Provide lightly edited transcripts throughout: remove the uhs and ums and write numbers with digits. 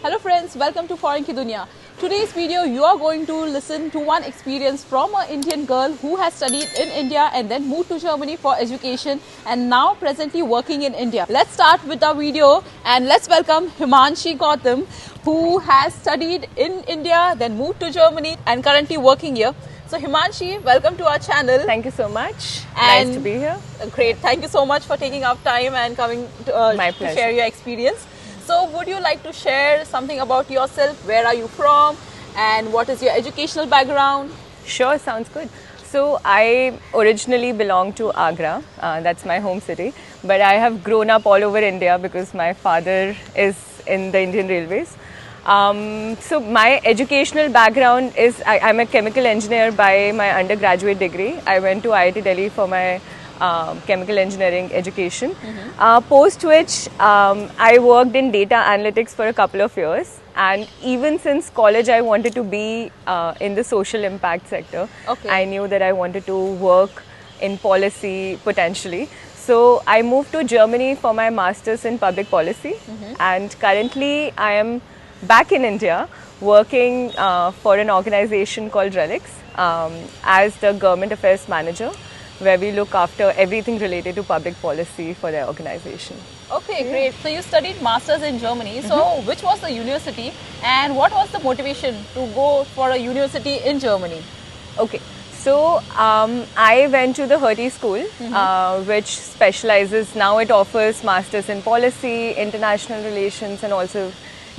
Hello friends, welcome to Foreign Ki Dunya. Today's video you are going to listen to one experience from an Indian girl who has studied in India and then moved to Germany for education and now presently working in India. Let's start with our video and let's welcome Himanshi Gautam, who has studied in India, then moved to Germany and currently working here. So Himanshi, welcome to our channel. Thank you so much. And nice to be here. Great. Thank you so much for taking up time and coming to share your experience. So would you like to share something about yourself? Where are you from? And what is your educational background? Sure, sounds good. So I originally belong to Agra. That's my home city. But I have grown up all over India because my father is in the Indian Railways. So my educational background is I'm a chemical engineer by my undergraduate degree. I went to IIT Delhi for my chemical engineering education, post which I worked in data analytics for a couple of years, and even since college I wanted to be in the social impact sector. I knew that I wanted to work in policy potentially. So I moved to Germany for my master's in public policy, and currently I am back in India working for an organization called Relics as the government affairs manager, where we look after everything related to public policy for their organization. Okay, great. So you studied masters in Germany. So which was the university and what was the motivation to go for a university in Germany? Okay, so I went to the Hertie School, which specializes, now it offers masters in policy, international relations and also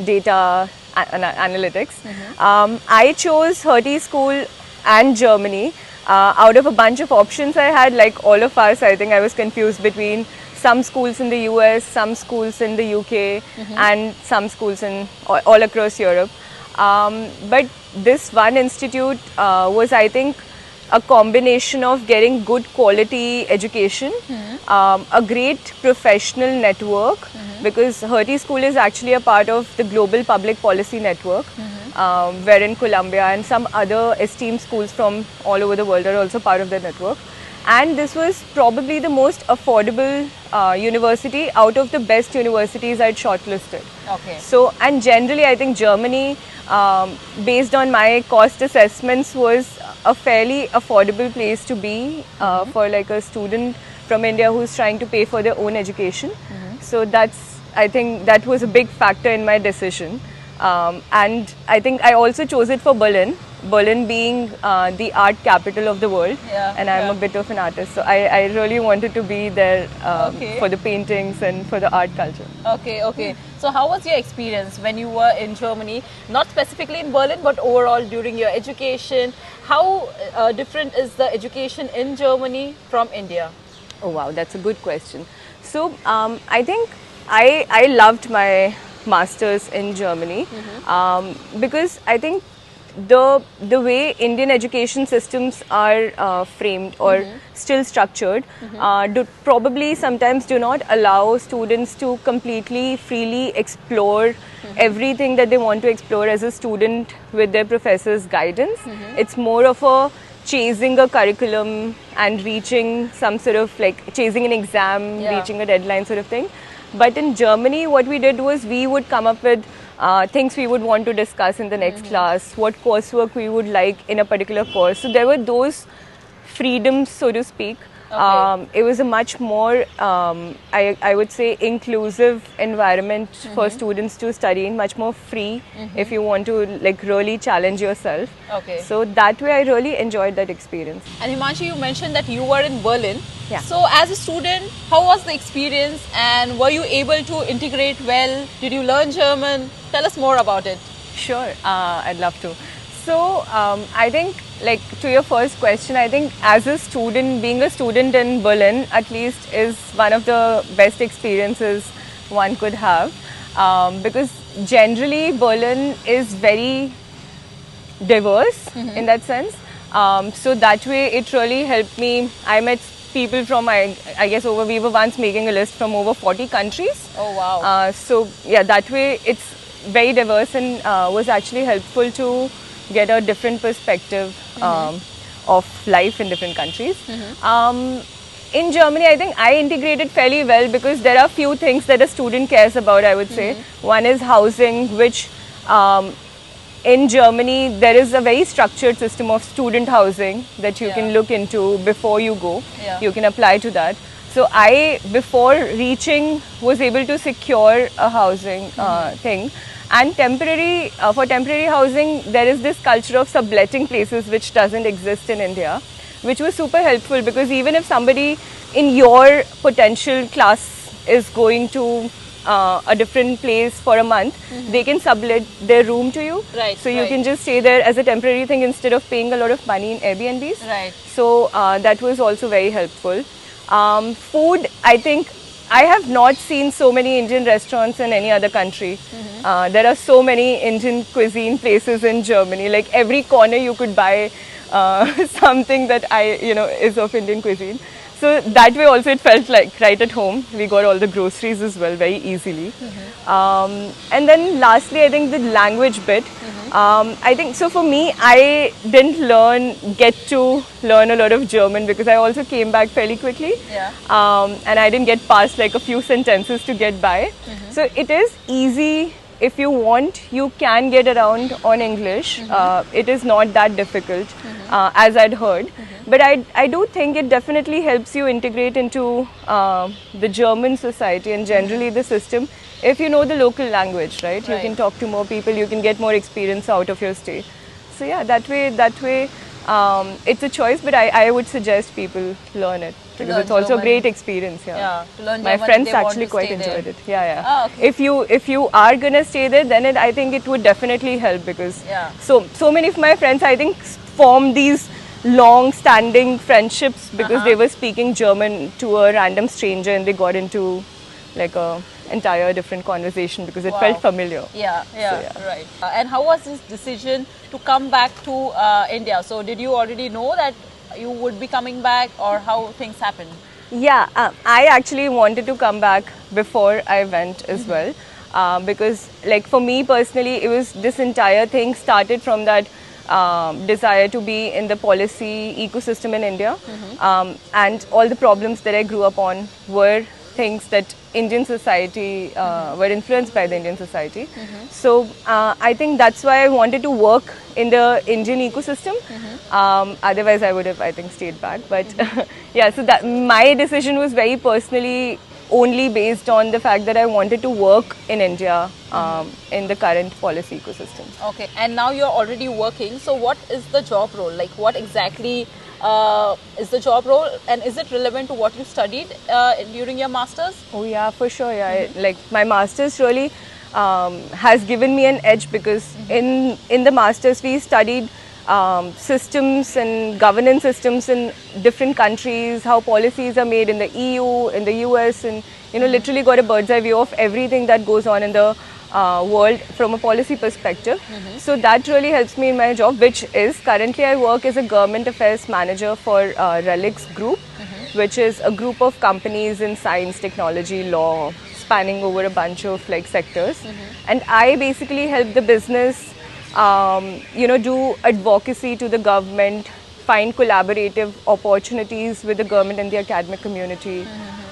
data analytics. I chose Hertie School and Germany. Out of a bunch of options I had, like all of us, I think I was confused between some schools in the US, some schools in the UK, and some schools in all across Europe. But this one institute was, I think, a combination of getting good quality education, a great professional network, because Hertie School is actually a part of the Global Public Policy Network, wherein Columbia and some other esteemed schools from all over the world are also part of the network. And this was probably the most affordable university out of the best universities I'd shortlisted. So, and generally I think Germany, based on my cost assessments, was a fairly affordable place to be for like a student from India who's trying to pay for their own education. So I think that was a big factor in my decision. And I think I also chose it for Berlin. Berlin being the art capital of the world, and I'm a bit of an artist, so I really wanted to be there for the paintings and for the art culture. Okay. So how was your experience when you were in Germany, not specifically in Berlin, but overall during your education? How different is the education in Germany from India? Oh wow, that's a good question. So I think I loved my masters in Germany because I think the way Indian education systems are framed or still structured probably sometimes do not allow students to completely freely explore everything that they want to explore as a student with their professor's guidance. It's more of a chasing a curriculum and reaching some sort of like chasing an exam, reaching a deadline sort of thing. But in Germany, what we did was we would come up with things we would want to discuss in the next class, what coursework we would like in a particular course. So there were those freedoms, so to speak. It was a much more, I would say, inclusive environment for students to study in, much more free if you want to like really challenge yourself. So that way I really enjoyed that experience. And Himanshi, you mentioned that you were in Berlin. So as a student, how was the experience and were you able to integrate well? Did you learn German? Tell us more about it. Sure, I'd love to. So I think, like to your first question, I think as a student, being a student in Berlin at least is one of the best experiences one could have, because generally Berlin is very diverse in that sense. So that way it really helped me. I met people from, I guess we were once making a list from over 40 countries. Oh wow. So yeah, that way it's very diverse and was actually helpful to get a different perspective of life in different countries. in Germany, I think I integrated fairly well because there are few things that a student cares about, I would say. One is housing, which in Germany, there is a very structured system of student housing that you can look into before you go. You can apply to that. So I, before reaching, was able to secure a housing thing. And temporary, for temporary housing, there is this culture of subletting places which doesn't exist in India, which was super helpful because even if somebody in your potential class is going to a different place for a month, they can sublet their room to you. Right. So you can just stay there as a temporary thing instead of paying a lot of money in Airbnbs. Right. So that was also very helpful. Food, I think I have not seen so many Indian restaurants in any other country. There are so many Indian cuisine places in Germany. Like every corner you could buy something that is of Indian cuisine. So that way also it felt like right at home. We got all the groceries as well very easily. And then lastly, I think the language bit. I think so for me, I didn't get to learn a lot of German because I also came back fairly quickly. And I didn't get past like a few sentences to get by. So it is easy. If you want, you can get around on English. It is not that difficult, as I'd heard. But I do think it definitely helps you integrate into the German society and generally the system. If you know the local language, right? You can talk to more people, you can get more experience out of your stay. So yeah, that way, it's a choice, but I would suggest people learn it. Because it's also a great experience. To learn My German, friends they want actually to quite stay enjoyed there. it. Oh, okay. If you are gonna stay there, then I think it would definitely help because so many of my friends I think formed these long-standing friendships because they were speaking German to a random stranger and they got into like a entire different conversation because it felt familiar. Right. And how was this decision to come back to India? So did you already know that you would be coming back or how things happened? Yeah, I actually wanted to come back before I went as well because like for me personally, it was this entire thing started from that desire to be in the policy ecosystem in India and all the problems that I grew up on were things that Indian society were influenced by the Indian society. So I think that's why I wanted to work in the Indian ecosystem. Otherwise I would have I think stayed back. But yeah, so that my decision was very personally only based on the fact that I wanted to work in India in the current policy ecosystem. Okay, and now you're already working. So what is the job role? Like what exactly is the job role and is it relevant to what you studied during your masters? Oh yeah, for sure. Yeah, like my masters really has given me an edge because in the masters we studied systems and governance systems in different countries, how policies are made in the EU, in the US, and literally got a bird's eye view of everything that goes on in the world from a policy perspective. So that really helps me in my job, which is currently I work as a government affairs manager for Relics Group, which is a group of companies in science, technology, law, spanning over a bunch of like sectors. And I basically help the business do advocacy to the government, find collaborative opportunities with the government and the academic community,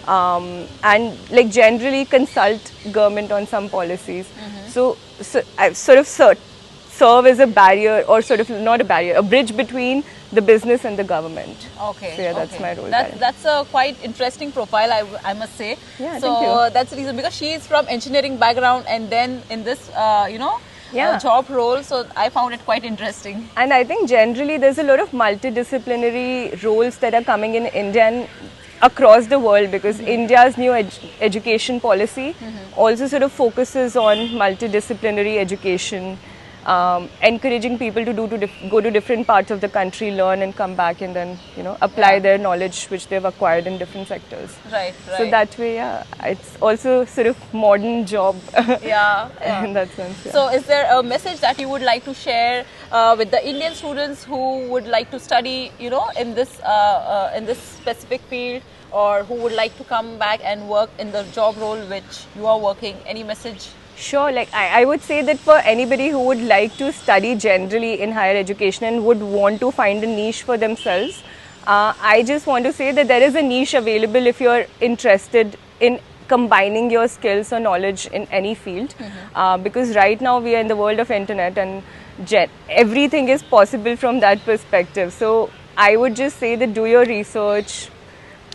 and like generally consult government on some policies. So I sort of serve as a barrier or sort of not a barrier, a bridge between the business and the government. Okay. So yeah, that's my role. That's a quite interesting profile, I must say. Yeah, so thank you. That's the reason because she is from engineering background and then in this job role, so I found it quite interesting. And I think generally there's a lot of multidisciplinary roles that are coming in India and across the world because India's new education policy also sort of focuses on multidisciplinary education, encouraging people to go to different parts of the country, learn and come back and then apply their knowledge which they've acquired in different sectors. Right. So that way, it's also sort of modern job. In that sense. Yeah. So is there a message that you would like to share with the Indian students who would like to study, in this specific field, or who would like to come back and work in the job role which you are working? Any message? Sure, like I would say that for anybody who would like to study generally in higher education and would want to find a niche for themselves, I just want to say that there is a niche available if you're interested in combining your skills or knowledge in any field. Because right now we are in the world of internet and everything is possible from that perspective. So I would just say that do your research,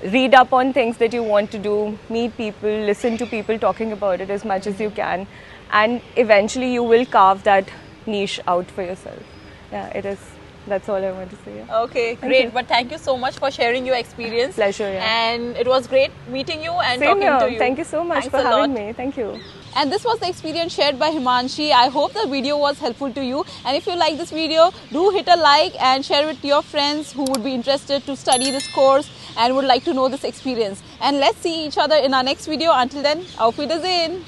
read up on things that you want to do, meet people, listen to people talking about it as much as you can, and eventually you will carve that niche out for yourself. Yeah, it is. That's all I want to say. Yeah. Okay, great. But thank you so much for sharing your experience. Pleasure, yeah. And it was great meeting you and Same talking here. to you. Thank you so much Thanks for having me. Thank you. And this was the experience shared by Himanshi. I hope the video was helpful to you. And if you like this video, do hit a like and share it with your friends who would be interested to study this course and would like to know this experience. And let's see each other in our next video. Until then, auf Wiedersehen.